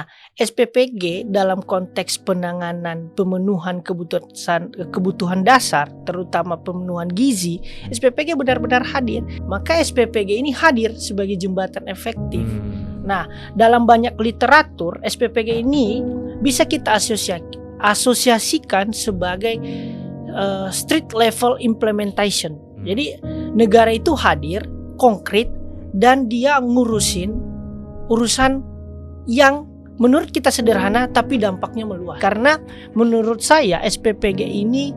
Nah, SPPG dalam konteks penanganan pemenuhan kebutuhan dasar, terutama pemenuhan gizi, SPPG benar-benar hadir. Maka SPPG ini hadir sebagai jembatan efektif. Nah, dalam banyak literatur, SPPG ini bisa kita asosiasikan sebagai street level implementation. Jadi negara itu hadir konkret dan dia ngurusin urusan yang menurut kita sederhana tapi dampaknya meluas. Karena menurut saya SPPG ini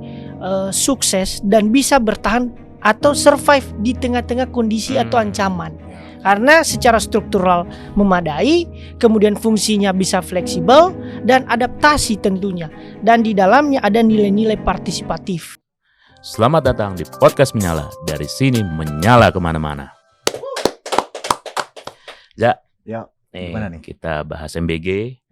sukses dan bisa bertahan atau survive di tengah-tengah kondisi atau ancaman. Karena secara struktural memadai, kemudian fungsinya bisa fleksibel dan adaptasi tentunya. Dan di dalamnya ada nilai-nilai partisipatif. Selamat datang di Podcast Menyala. Dari sini menyala kemana-mana. Ya, gimana nih? Kita bahas MBG,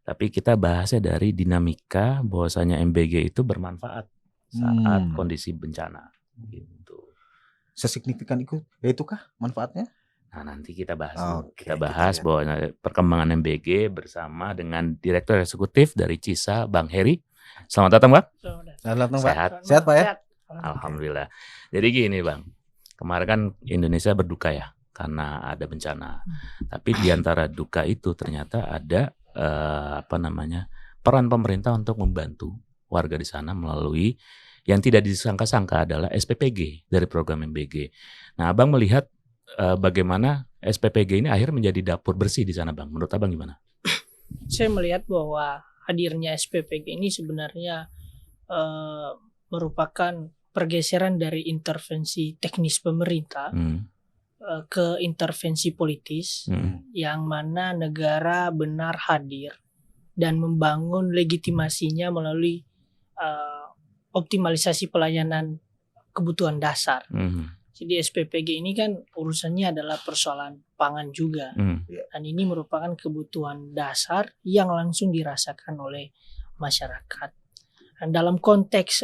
tapi kita bahasnya dari dinamika bahwasanya MBG itu bermanfaat saat kondisi bencana. Gitu. Sesignifikan itu kah manfaatnya? Nah, nanti kita bahas. Oke, Kita bahas gitu ya. bahwa perkembangan MBG bersama dengan Direktur Eksekutif dari CISA, Bang Heri. Selamat datang, Bang. Selamat, Pak. Sehat? Sehat, Pak ya? Alhamdulillah. Jadi gini, Bang. Kemarin kan Indonesia berduka ya karena ada bencana. Tapi di antara duka itu ternyata ada peran pemerintah untuk membantu warga di sana melalui yang tidak disangka-sangka adalah SPPG dari program MBG. Nah, Abang melihat bagaimana SPPG ini akhirnya menjadi dapur bersih di sana, Bang. Menurut Abang gimana? Saya melihat bahwa hadirnya SPPG ini sebenarnya merupakan pergeseran dari intervensi teknis pemerintah ke intervensi politis yang mana negara benar hadir dan membangun legitimasinya melalui optimalisasi pelayanan kebutuhan dasar. Jadi SPPG ini kan urusannya adalah persoalan pangan juga. Dan ini merupakan kebutuhan dasar yang langsung dirasakan oleh masyarakat. Dan dalam konteks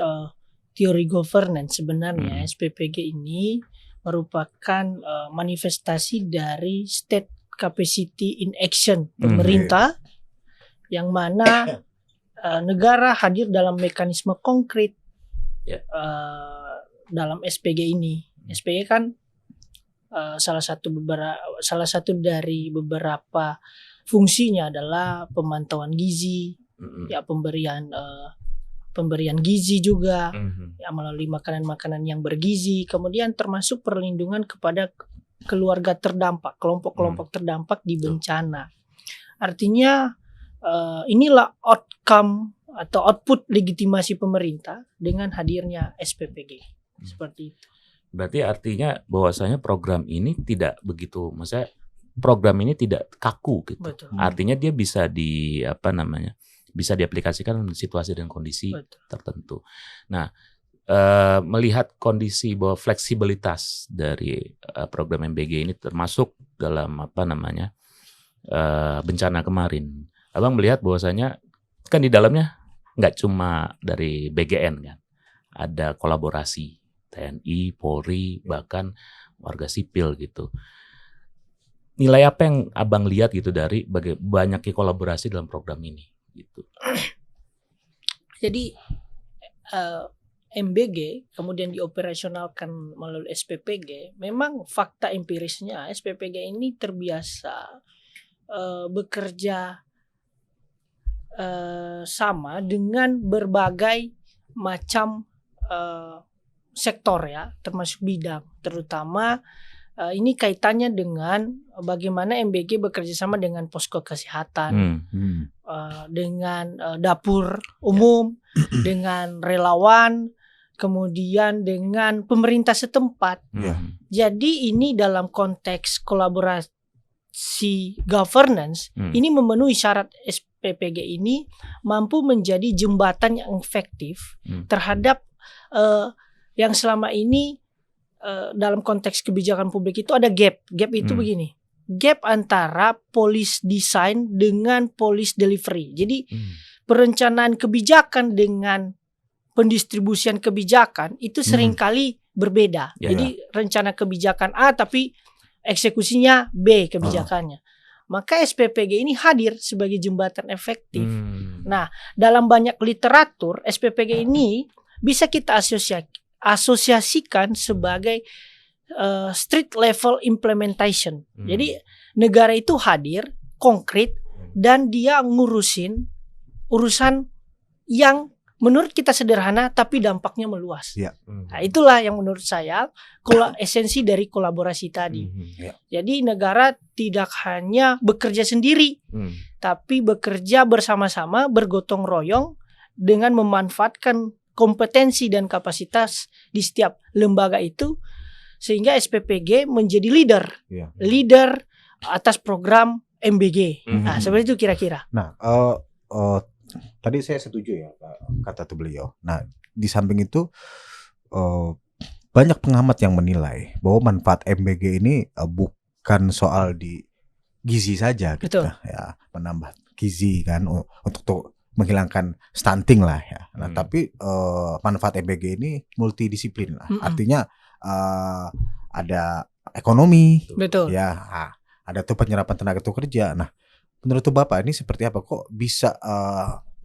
teori governance sebenarnya SPPG ini merupakan manifestasi dari state capacity in action pemerintah yang mana negara hadir dalam mekanisme konkret dalam SPG ini. SPG kan salah satu dari beberapa fungsinya adalah pemantauan gizi, ya pemberian gizi juga, ya melalui makanan-makanan yang bergizi, kemudian termasuk perlindungan kepada keluarga terdampak, kelompok-kelompok terdampak di bencana. Artinya inilah outcome atau output legitimasi pemerintah dengan hadirnya SPPG. Seperti itu. Berarti artinya bahwasanya program ini tidak begitu, maksudnya program ini tidak kaku gitu. Betul. Artinya dia bisa bisa diaplikasikan situasi dan kondisi tertentu. Nah, melihat kondisi bahwa fleksibilitas dari program MBG ini termasuk dalam bencana kemarin. Abang melihat bahwasanya kan di dalamnya nggak cuma dari BGN kan, ada kolaborasi TNI, Polri, bahkan warga sipil gitu. Nilai apa yang Abang lihat gitu dari banyaknya kolaborasi dalam program ini gitu? Jadi MBG kemudian dioperasionalkan melalui SPPG, memang fakta empirisnya SPPG ini terbiasa bekerja sama dengan berbagai macam sektor ya, termasuk bidang, terutama ini kaitannya dengan bagaimana MBG bekerja sama dengan posko kesehatan, dengan dapur umum, dengan relawan, kemudian dengan pemerintah setempat. Jadi ini dalam konteks kolaborasi governance, ini memenuhi syarat SPPG ini mampu menjadi jembatan yang efektif terhadap yang selama ini dalam konteks kebijakan publik itu ada gap. Gap itu begini. Gap antara policy design dengan policy delivery. Jadi perencanaan kebijakan dengan pendistribusian kebijakan itu seringkali berbeda. Jadi rencana kebijakan A tapi eksekusinya B kebijakannya. Maka SPPG ini hadir sebagai jembatan efektif. Hmm. Nah, dalam banyak literatur, SPPG ini bisa kita asosiasikan sebagai street level implementation. Jadi negara itu hadir konkret dan dia ngurusin urusan yang menurut kita sederhana tapi dampaknya meluas. Ya. Nah, itulah yang menurut saya esensi dari kolaborasi tadi. Jadi negara tidak hanya bekerja sendiri, tapi bekerja bersama-sama, bergotong royong dengan memanfaatkan kompetensi dan kapasitas di setiap lembaga itu, sehingga SPPG menjadi leader atas program MBG. Nah, seperti itu kira-kira. Nah, tadi saya setuju ya kata beliau. Nah, di samping itu banyak pengamat yang menilai bahwa manfaat MBG ini bukan soal di gizi saja, gitu. Betul. Ya, menambah gizi kan untuk menghilangkan stunting lah ya. Nah, tapi manfaat MBG ini multidisiplin lah. Artinya ada ekonomi, Betul. ya, ada tuh penyerapan tenaga kerja. Nah, menurut Bapak ini seperti apa? Kok bisa?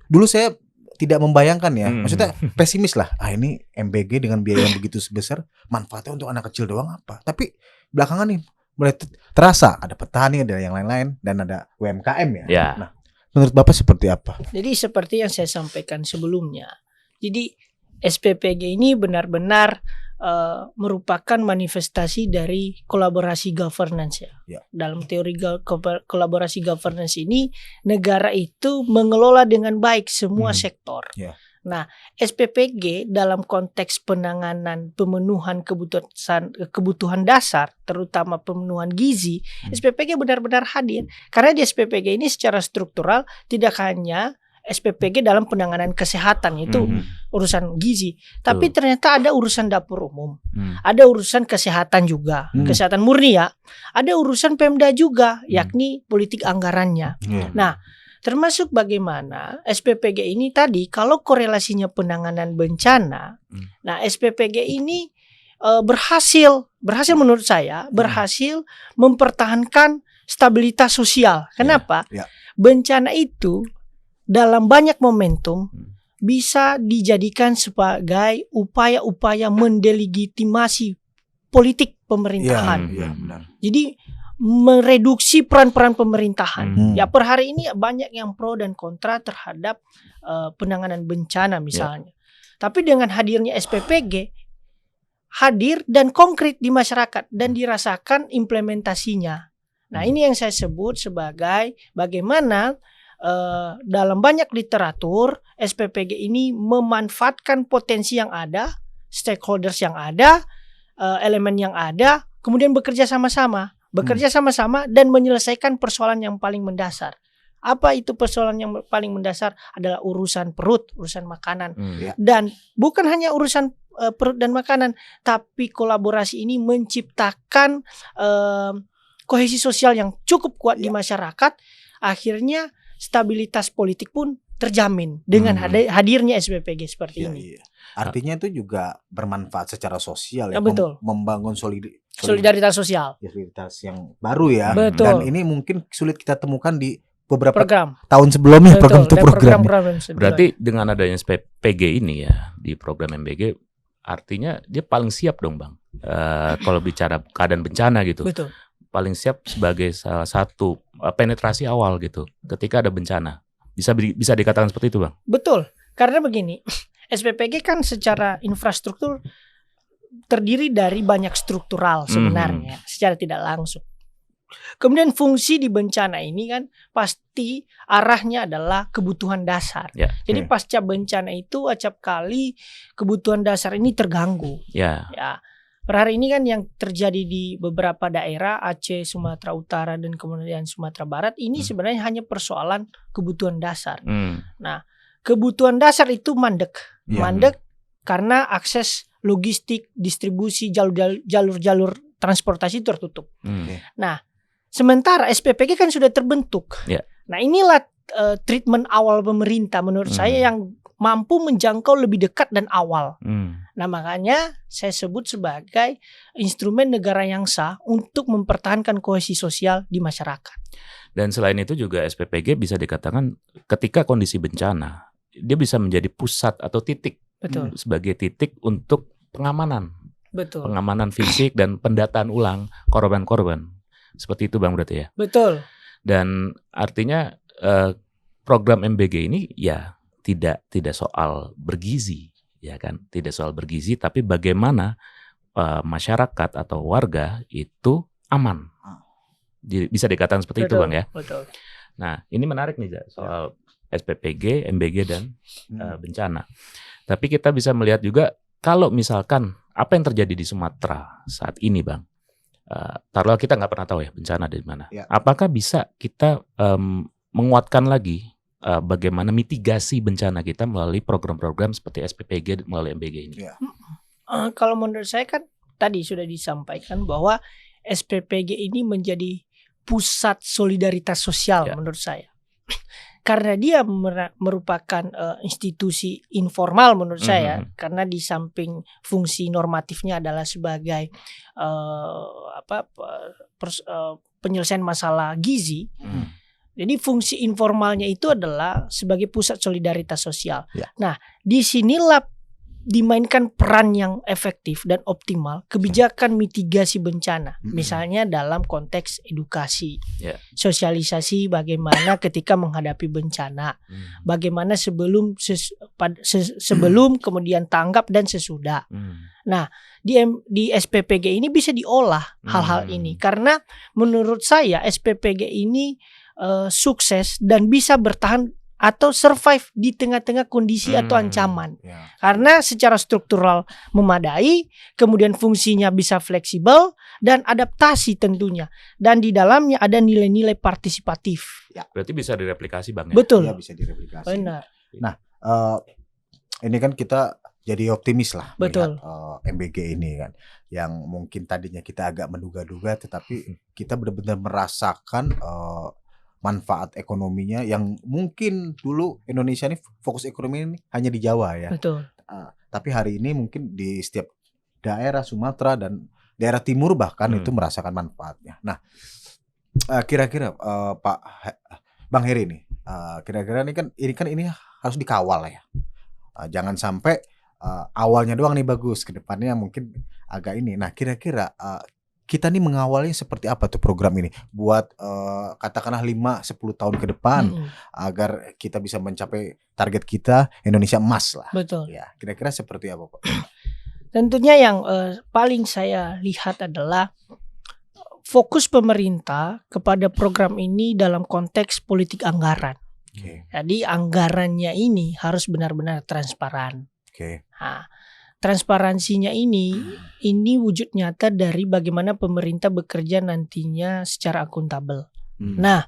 Dulu saya tidak membayangkan ya, maksudnya pesimis lah. Ini MBG dengan biaya yang begitu sebesar, manfaatnya untuk anak kecil doang apa? Tapi belakangan nih mulai terasa ada petani, ada yang lain-lain, dan ada UMKM ya. Nah, menurut Bapak seperti apa? Jadi seperti yang saya sampaikan sebelumnya. Jadi SPPG ini benar-benar merupakan manifestasi dari kolaborasi governance ya. Dalam teori kolaborasi governance ini, negara itu mengelola dengan baik semua sektor. Nah, SPPG dalam konteks penanganan pemenuhan kebutuhan dasar, terutama pemenuhan gizi, SPPG benar-benar hadir. Karena di SPPG ini secara struktural tidak hanya SPPG dalam penanganan kesehatan, itu urusan gizi, tapi ternyata ada urusan dapur umum, ada urusan kesehatan juga, kesehatan murni ya, ada urusan Pemda juga, yakni politik anggarannya. Nah, termasuk bagaimana SPPG ini tadi, kalau korelasinya penanganan bencana, nah SPPG ini berhasil menurut saya, berhasil mempertahankan stabilitas sosial. Kenapa? Bencana itu dalam banyak momentum bisa dijadikan sebagai upaya-upaya mendelegitimasi politik pemerintahan. Jadi mereduksi peran-peran pemerintahan. Ya, per hari ini banyak yang pro dan kontra terhadap penanganan bencana misalnya. Tapi dengan hadirnya SPPG, hadir dan konkret di masyarakat dan dirasakan implementasinya. Nah, ini yang saya sebut sebagai bagaimana dalam banyak literatur SPPG ini memanfaatkan potensi yang ada, stakeholders yang ada, elemen yang ada, kemudian bekerja sama-sama dan menyelesaikan persoalan yang paling mendasar. Apa itu persoalan yang paling mendasar? Adalah urusan perut, urusan makanan. Dan bukan hanya urusan perut dan makanan, tapi kolaborasi ini menciptakan kohesi sosial yang cukup kuat di masyarakat. Akhirnya stabilitas politik pun terjamin dengan hadirnya SPPG seperti ini. Artinya itu juga bermanfaat secara sosial ya, betul. Membangun solidaritas sosial. Solidaritas yang baru ya. Betul. Dan ini mungkin sulit kita temukan di beberapa program tahun sebelumnya. Betul. program. Berarti dengan adanya SPPG ini ya di program MBG, artinya dia paling siap dong Bang. Kalau bicara keadaan bencana gitu. Betul. Paling siap sebagai salah satu penetrasi awal gitu ketika ada bencana. Bisa dikatakan seperti itu Bang? Betul, karena begini, SPPG kan secara infrastruktur terdiri dari banyak struktural sebenarnya, secara tidak langsung. Kemudian fungsi di bencana ini kan pasti arahnya adalah kebutuhan dasar. Jadi pasca bencana itu acap kali kebutuhan dasar ini terganggu. Ya. Per hari ini kan yang terjadi di beberapa daerah Aceh, Sumatera Utara dan kemudian Sumatera Barat ini sebenarnya hanya persoalan kebutuhan dasar. Nah, kebutuhan dasar itu mandek karena akses logistik, distribusi, jalur-jalur transportasi tertutup. Nah, sementara SPPG kan sudah terbentuk. Nah, inilah treatment awal pemerintah menurut saya yang mampu menjangkau lebih dekat dan awal. Nah, makanya saya sebut sebagai instrumen negara yang sah untuk mempertahankan kohesi sosial di masyarakat. Dan selain itu juga SPPG bisa dikatakan ketika kondisi bencana, dia bisa menjadi pusat atau titik Betul. sebagai titik untuk pengamanan Betul. fisik dan pendataan ulang korban-korban. Seperti itu Bang berarti ya. Betul. Dan artinya program MBG ini ya tidak soal bergizi, ya kan? Tidak soal bergizi, tapi bagaimana masyarakat atau warga itu aman. Bisa dikatakan seperti itu Bang ya. Betul. Nah ini menarik nih soal SPPG, MBG dan bencana. Tapi kita bisa melihat juga kalau misalkan apa yang terjadi di Sumatera saat ini Bang. Taruhlah kita nggak pernah tahu ya bencana dari mana. Ya. Apakah bisa kita menguatkan lagi bagaimana mitigasi bencana kita melalui program-program seperti SPPG melalui MBG ini? Ya. Kalau menurut saya kan tadi sudah disampaikan bahwa SPPG ini menjadi pusat solidaritas sosial menurut saya. Karena dia merupakan institusi informal menurut saya, karena di samping fungsi normatifnya adalah sebagai penyelesaian masalah gizi. Jadi fungsi informalnya itu adalah sebagai pusat solidaritas sosial. Ya. Nah, disinilah dimainkan peran yang efektif dan optimal kebijakan mitigasi bencana, misalnya dalam konteks edukasi, sosialisasi bagaimana ketika menghadapi bencana, bagaimana sebelum kemudian tanggap dan sesudah. Nah di SPPG ini bisa diolah hal-hal ini karena menurut saya SPPG ini sukses dan bisa bertahan atau survive di tengah-tengah kondisi atau ancaman. Karena secara struktural memadai, kemudian fungsinya bisa fleksibel dan adaptasi tentunya. Dan di dalamnya ada nilai-nilai partisipatif. Berarti bisa direplikasi Bang ya? Betul. Ya, bisa direplikasi. Benar. Nah, ini kan kita jadi optimis lah Betul. melihat MBG ini kan, yang mungkin tadinya kita agak menduga-duga, tetapi kita benar-benar merasakan manfaat ekonominya yang mungkin dulu Indonesia ini fokus ekonomi ini hanya di Jawa ya. Betul. Tapi hari ini mungkin di setiap daerah Sumatera dan daerah timur bahkan itu merasakan manfaatnya. Nah, kira-kira Bang Heri nih, kira-kira ini harus dikawal ya. Jangan sampai awalnya doang nih bagus, ke depannya mungkin agak ini. Nah, kira-kira kita nih mengawalnya seperti apa tuh program ini buat katakanlah 5-10 tahun ke depan agar kita bisa mencapai target kita Indonesia emas lah. Betul. Ya, kira-kira seperti apa Pak? Tentunya yang paling saya lihat adalah fokus pemerintah kepada program ini dalam konteks politik anggaran. Jadi anggarannya ini harus benar-benar transparan. Nah, transparansinya ini wujud nyata dari bagaimana pemerintah bekerja nantinya secara akuntabel. Nah,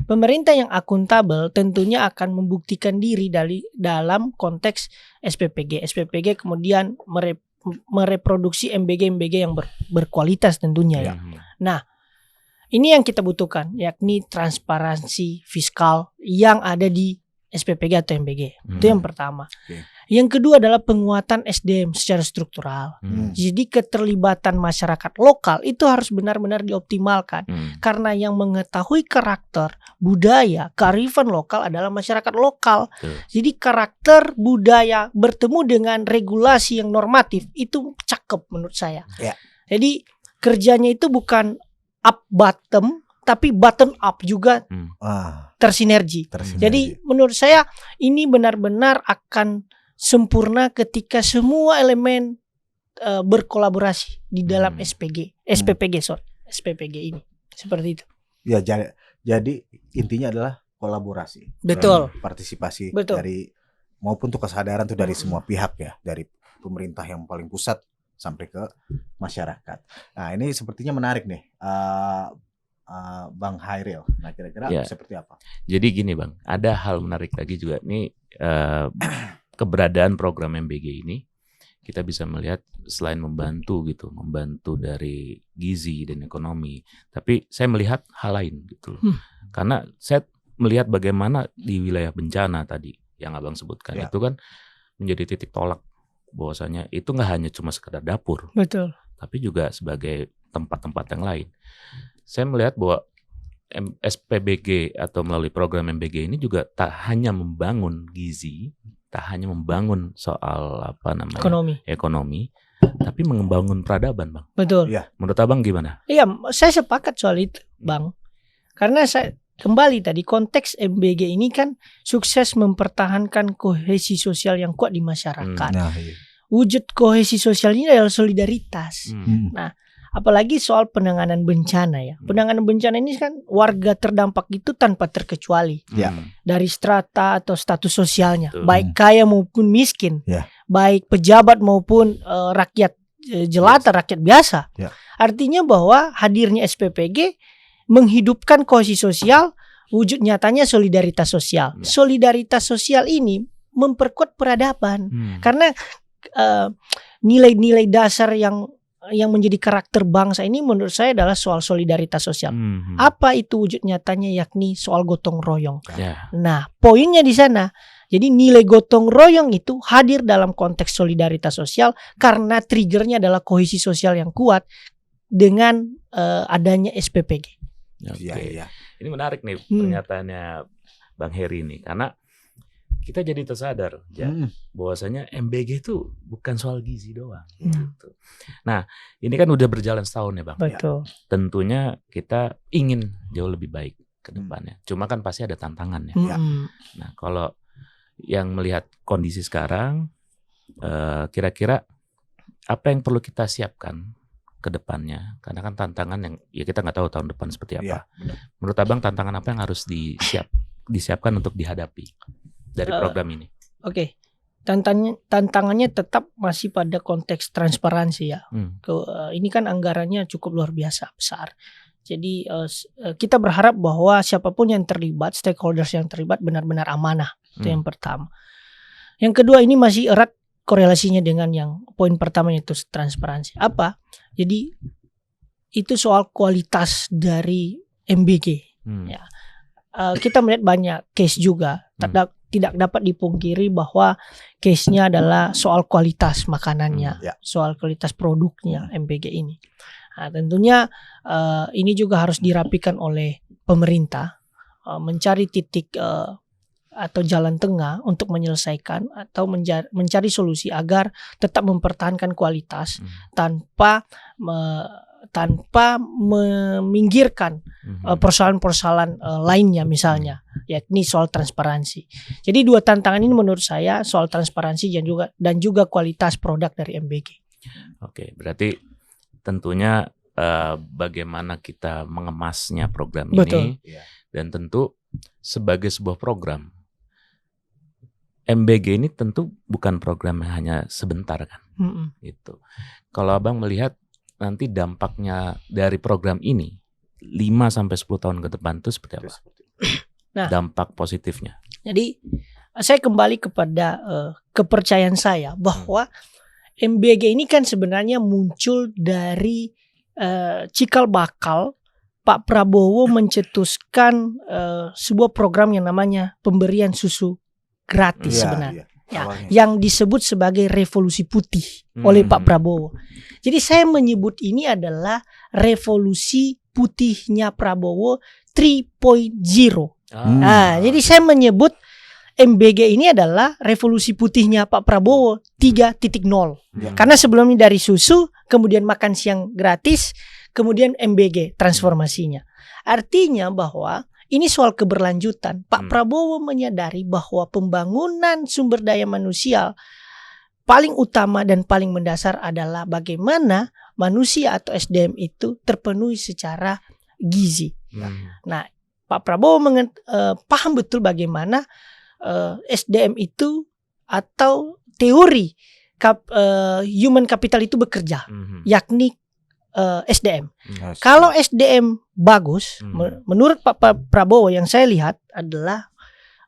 pemerintah yang akuntabel tentunya akan membuktikan diri dalam konteks SPPG. SPPG kemudian mereproduksi MBG yang berkualitas tentunya ya. Nah, ini yang kita butuhkan, yakni transparansi fiskal yang ada di SPPG atau MBG. Itu yang pertama. Yang kedua adalah penguatan SDM secara struktural. Jadi keterlibatan masyarakat lokal itu harus benar-benar dioptimalkan. Karena yang mengetahui karakter, budaya, kearifan lokal adalah masyarakat lokal. Jadi karakter budaya bertemu dengan regulasi yang normatif itu cakep menurut saya. Jadi kerjanya itu bukan up bottom, tapi bottom up juga tersinergi. Jadi menurut saya ini benar-benar akan sempurna ketika semua elemen berkolaborasi di dalam SPPG ini. Seperti itu. Ya, jadi intinya adalah kolaborasi. Betul. Partisipasi. Betul. Dari maupun tuh kesadaran tuh dari semua pihak ya, dari pemerintah yang paling pusat sampai ke masyarakat. Nah, ini sepertinya menarik nih. Bang Hairil. Nah, kira-kira seperti apa? Jadi gini Bang, ada hal menarik lagi juga nih, keberadaan program MBG ini kita bisa melihat selain membantu dari gizi dan ekonomi, tapi saya melihat hal lain gitu loh. Karena saya melihat bagaimana di wilayah bencana tadi yang Abang sebutkan itu kan menjadi titik tolak bahwasanya itu nggak hanya cuma sekedar dapur, betul, tapi juga sebagai tempat-tempat yang lain. Saya melihat bahwa SPBG atau melalui program MBG ini juga tak hanya membangun gizi, tak hanya membangun soal ekonomi, tapi membangun peradaban, Bang. Betul. Iya. Menurut Abang gimana? Iya, saya sepakat soal itu, Bang. Karena saya kembali tadi konteks MBG ini kan sukses mempertahankan kohesi sosial yang kuat di masyarakat. Nah, iya. Wujud kohesi sosial ini adalah solidaritas. Hmm. Nah, apalagi soal penanganan bencana ya. Penanganan bencana ini kan warga terdampak itu tanpa terkecuali. Ya. Dari strata atau status sosialnya, Betul. baik kaya maupun miskin, Ya. baik pejabat maupun rakyat jelata, rakyat biasa. Ya. Artinya bahwa hadirnya SPPG menghidupkan kohesi sosial, wujud nyatanya solidaritas sosial. Ya. Solidaritas sosial ini memperkuat peradaban. Hmm. Karena nilai-nilai dasar yang menjadi karakter bangsa ini menurut saya adalah soal solidaritas sosial. Apa itu wujud nyatanya, yakni soal gotong royong. Ya. Nah, poinnya di sana. Jadi nilai gotong royong itu hadir dalam konteks solidaritas sosial karena triggernya adalah kohesi sosial yang kuat dengan adanya SPPG. Oke. Iya. Ini menarik nih pernyataannya Bang Heri nih, karena kita jadi tersadar bahwasanya MBG itu bukan soal gizi doang. Gitu. Nah, ini kan udah berjalan setahun ya, Bang. Betul. Tentunya kita ingin jauh lebih baik ke depannya. Cuma kan pasti ada tantangannya. Nah, kalau yang melihat kondisi sekarang, kira-kira apa yang perlu kita siapkan ke depannya? Karena kan tantangan yang ya kita nggak tahu tahun depan seperti apa. Iya, Menurut Abang tantangan apa yang harus disiapkan untuk dihadapi dari program ini? Oke. Tantangannya tetap masih pada konteks transparansi ya. Ini kan anggarannya cukup luar biasa besar. Jadi kita berharap bahwa siapapun yang terlibat, stakeholders yang terlibat benar-benar amanah. Itu yang pertama. Yang kedua, ini masih erat korelasinya dengan yang poin pertama, yaitu transparansi. Apa? Jadi itu soal kualitas dari MBG. Ya. Kita melihat banyak case juga. Tidak dapat dipungkiri bahwa case-nya adalah soal kualitas makanannya, soal kualitas produknya MBG ini. Nah, tentunya ini juga harus dirapikan oleh pemerintah, mencari titik atau jalan tengah untuk menyelesaikan atau mencari solusi agar tetap mempertahankan kualitas tanpa meminggirkan persoalan-persoalan lainnya, misalnya yakni soal transparansi. Jadi dua tantangan ini menurut saya, soal transparansi dan juga kualitas produk dari MBG. Oke, berarti tentunya bagaimana kita mengemasnya program Betul. ini, dan tentu sebagai sebuah program MBG ini tentu bukan program yang hanya sebentar kan, gitu. Kalau Abang melihat nanti dampaknya dari program ini 5-10 tahun ke depan itu seperti apa? Nah, dampak positifnya. Jadi saya kembali kepada kepercayaan saya bahwa MBG ini kan sebenarnya muncul dari cikal bakal Pak Prabowo mencetuskan sebuah program yang namanya pemberian susu gratis sebenarnya. Ya, yang disebut sebagai revolusi putih oleh Pak Prabowo. Jadi saya menyebut ini adalah revolusi putihnya Prabowo 3.0. Nah, jadi saya menyebut MBG ini adalah revolusi putihnya Pak Prabowo 3.0. Karena sebelumnya dari susu, kemudian makan siang gratis, kemudian MBG transformasinya. Artinya bahwa ini soal keberlanjutan. Pak Prabowo menyadari bahwa pembangunan sumber daya manusia paling utama dan paling mendasar adalah bagaimana manusia atau SDM itu terpenuhi secara gizi. Nah, Pak Prabowo paham betul bagaimana SDM itu atau teori human capital itu bekerja, yakni SDM. Kalau SDM bagus, menurut Pak Prabowo yang saya lihat adalah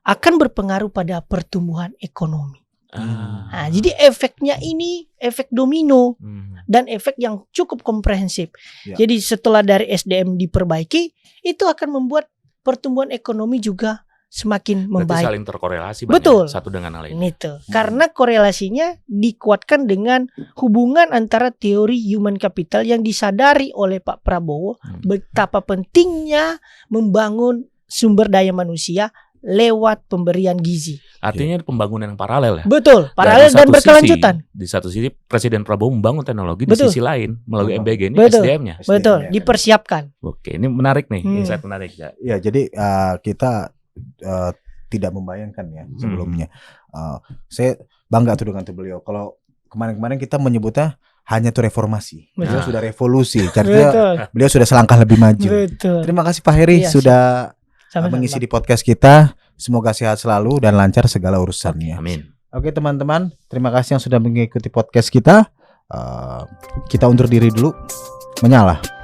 akan berpengaruh pada pertumbuhan ekonomi. Nah, jadi efeknya ini efek domino dan efek yang cukup komprehensif. Jadi setelah dari SDM diperbaiki, itu akan membuat pertumbuhan ekonomi juga semakin Berarti membaik. saling terkorelasi Bang, Betul. ya, satu dengan lain. Itu karena korelasinya dikuatkan dengan hubungan antara teori human capital yang disadari oleh Pak Prabowo betapa pentingnya membangun sumber daya manusia lewat pemberian gizi. Artinya pembangunan yang paralel ya. Betul, paralel Dari dan satu berkelanjutan. Di satu sisi Presiden Prabowo membangun teknologi, Betul. di sisi lain melalui MBG ini Betul. SDM-nya. Betul, SDM. dipersiapkan. Oke, ini menarik nih, Hmm. insight menarik ya. Ya, jadi kita tidak membayangkan ya sebelumnya. Saya bangga tuh dengan tuh beliau. Kalau kemarin-kemarin kita menyebutnya hanya tuh reformasi. Beliau Nah. sudah revolusi. Artinya Betul. beliau sudah selangkah lebih maju. Betul. Terima kasih Pak Heri Iya, sudah Sama-sama. mengisi di podcast kita. Semoga sehat selalu dan lancar segala urusannya. Amin. Oke teman-teman, terima kasih yang sudah mengikuti podcast kita. Kita undur diri dulu. Menyala.